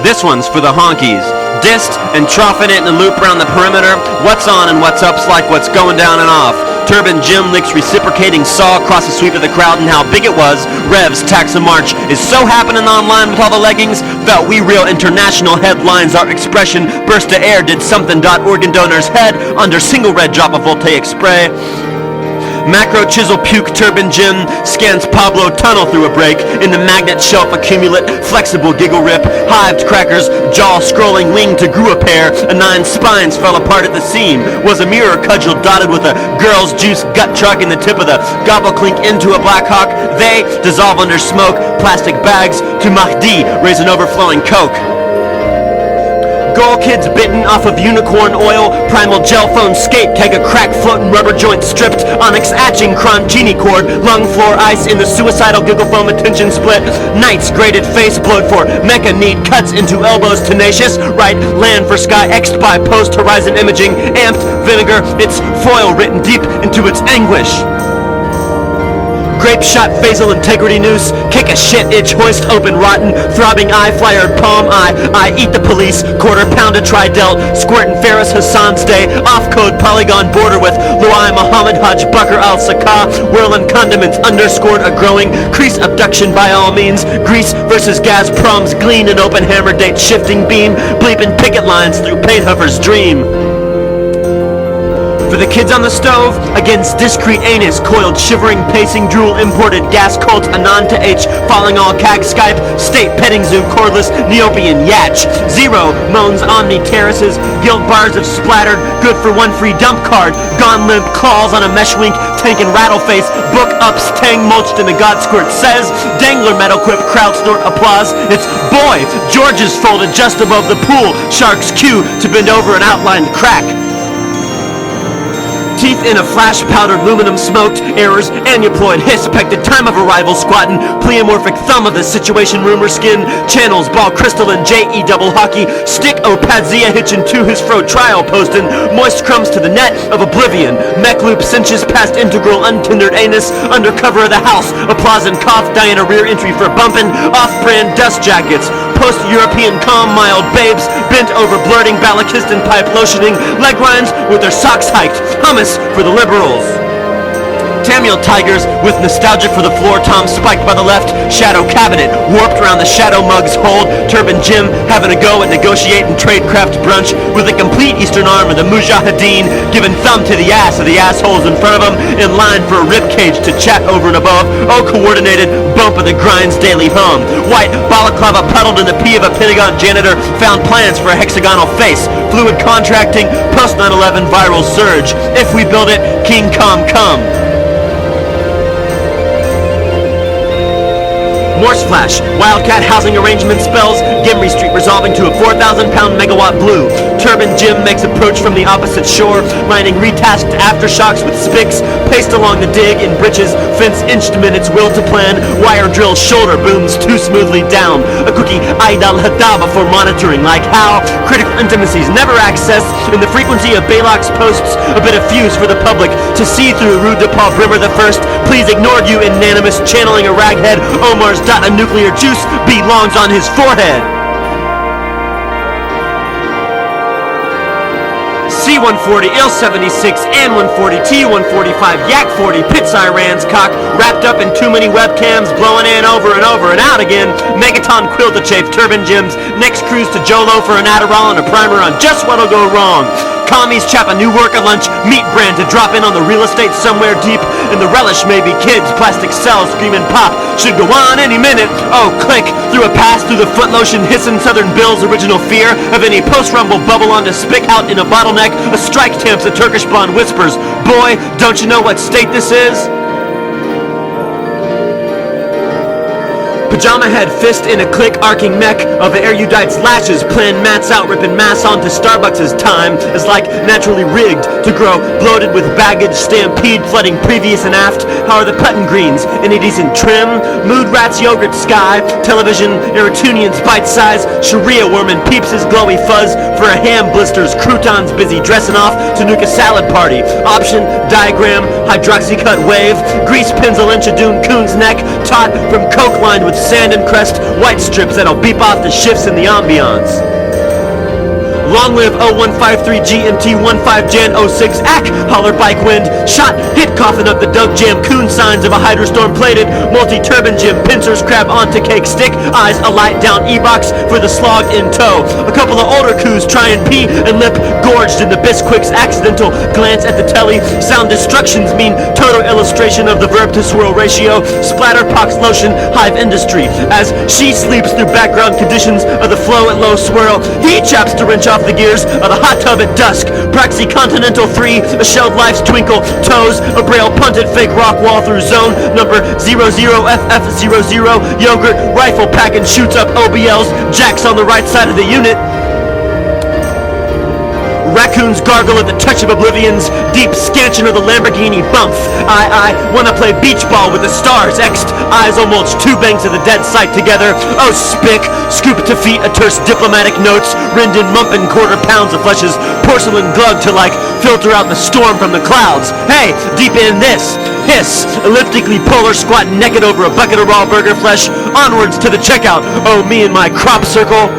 This one's for the honkies. Dissed and troughing it in a loop around the perimeter. What's on and what's up's like what's going down and off. Turban Jim licks reciprocating saw across the sweep of the crowd and how big it was. Revs, taxa march is so happening online with all the leggings. Felt we real international headlines. Our expression burst to air did something. Organ donor's head under single red drop of voltaic spray. Macro chisel puke Turban Jim scans Pablo tunnel through a break in the magnet shelf accumulate flexible giggle rip hived crackers jaw scrolling wing to grew a pair a 9 spines fell apart at the seam was a mirror cudgel dotted with a girl's juice gut truck in the tip of the gobble clink into a Black Hawk. They dissolve under smoke plastic bags to Mahdi raise an overflowing coke. Goal kids bitten off of unicorn oil, primal gel phone skate, keg a crack floating rubber joint stripped, onyx atching cron genie cord, lung floor ice in the suicidal giggle foam attention split, nights graded face blowed for mecha need cuts into elbows tenacious, right land for sky X'd by post horizon imaging, amped vinegar, its foil written deep into its anguish. Grape shot phasal integrity noose, kick a shit itch, hoist open rotten, throbbing eye, flyered palm I eat the police, quarter pound of tri-delt, squirtin' Ferris Hassan's day, off-code polygon border with Luai Muhammad Hajj Bakr al-Sakah, whirling condiments underscored a growing, crease abduction by all means, Greece versus Gazprom's glean and open hammer date shifting beam, bleeping picket lines through Painhofer's dream. For the kids on the stove, against discreet anus, coiled, shivering, pacing, drool, imported, gas cult, anon to H, falling all cag, Skype, state, petting zoo, cordless, neopian, yatch. Zero, moans, omni, terraces, guilt bars of splattered, good for one free dump card, gone limp, claws on a mesh wink, tank and rattle face, book ups, tang mulched in the god squirt says, dangler metal quip, crowd snort, applause, it's boy, George's folded just above the pool, shark's cue to bend over an outlined crack. Teeth in a flash powdered aluminum smoked errors aneuploid hiss pected time of arrival squatting pleomorphic thumb of the situation rumor skin channels ball crystalline J.E. double hockey stick opadzia hitching to his fro trial posting moist crumbs to the net of oblivion mech loop cinches past integral untendered anus under cover of the house applause and cough Diana rear entry for bumping off-brand dust jackets post-European calm mild babes bent over blurting balaclava pipe lotioning leg rinds with their socks hiked hummus for the liberals. Tamil tigers with nostalgia for the floor tom spiked by the left shadow cabinet warped around the shadow mug's hold Turban Jim having a go at negotiating tradecraft brunch with a complete eastern arm of the mujahadeen giving thumb to the ass of the assholes in front of him in line for a ribcage to chat over and above coordinated bump of the grind's daily hum white balaclava puddled in the pee of a pentagon janitor found plans for a hexagonal face fluid contracting post 9/11 viral surge if we build it King Kong come. Morse flash, Wildcat housing arrangement spells, Gimri Street resolving to a 4,000-pound megawatt blue. Turban Jim makes approach from the opposite shore, lining retasked aftershocks with spics, paced along the dig in britches, fence inched minutes will to plan, wire drill shoulder booms too smoothly down. A cookie Eid al-Hada before monitoring, like how critical intimacies never accessed in the frequency of Balak's posts, a bit of fuse for the public to see through Rue de Paul Brimmer the First. Please ignored you unanimous, channeling a raghead, Omar's a nuclear juice belongs on his forehead. C-140, IL-76, N-140, T-145, Yak-40, Pits Iran's cock, wrapped up in too many webcams, blowing in over and over and out again. Megaton quill to chafe Turban Jim's next cruise to Jolo for an Adderall and a primer on just what'll go wrong. Commies chap a new work at lunch, meat brand to drop in on the real estate somewhere deep, and the relish may be kids, plastic cells screaming pop, should go on any minute. Oh, click, through a pass through the foot lotion hissing Southern Bill's original fear of any post-rumble bubble onto spick out in a bottleneck, a strike tamps a Turkish blonde whispers, boy, don't you know what state this is? Pajama head fist in a click arcing mech of the erudite's lashes plan mats out ripping mass onto Starbucks' time is like naturally rigged to grow bloated with baggage stampede flooding previous and aft. How are the puttin greens? Any decent trim? Mood rats yogurt sky television Eritunians bite size Sharia worming peeps his glowy fuzz for a ham blisters croutons busy dressing off to nuke a salad party option diagram hydroxycut wave grease pins a lynch a dune coon's neck taut from coke lined with sand and crest, white strips that'll beep off the shifts in the ambiance. Long live 0153 GMT 15 Jan 06 ACK, holler bike wind, shot, hit coffin up the Doug Jam, coon signs of a hydrostorm plated, multi-turban Jim, pincers crab onto cake stick, eyes alight down e-box for the slog in tow. A couple of older coos try and pee and lip gorged in the Bisquick's accidental glance at the telly. Sound destructions mean total illustration of the verb to swirl ratio, splatter pox lotion, hive industry. As she sleeps through background conditions of the flow at low swirl, he chaps to wrench off the gears of the hot tub at dusk. Praxi Continental 3, a shelled life's twinkle, toes, a braille punted fake rock wall through zone number 00FF00, yogurt, rifle pack and shoots up OBLs, jacks on the right side of the unit. Raccoons gargle at the touch of oblivion's deep scansion of the Lamborghini bump. I wanna play beach ball with the stars, X'd eyes almost two banks of the dead sight together. Oh, spick, scoop to feet a terse diplomatic notes, Rinden mumpin' quarter pounds of fleshes, porcelain glug to like filter out the storm from the clouds. Hey, deep in this, hiss, elliptically polar squat naked over a bucket of raw burger flesh, onwards to the checkout. Oh, me and my crop circle.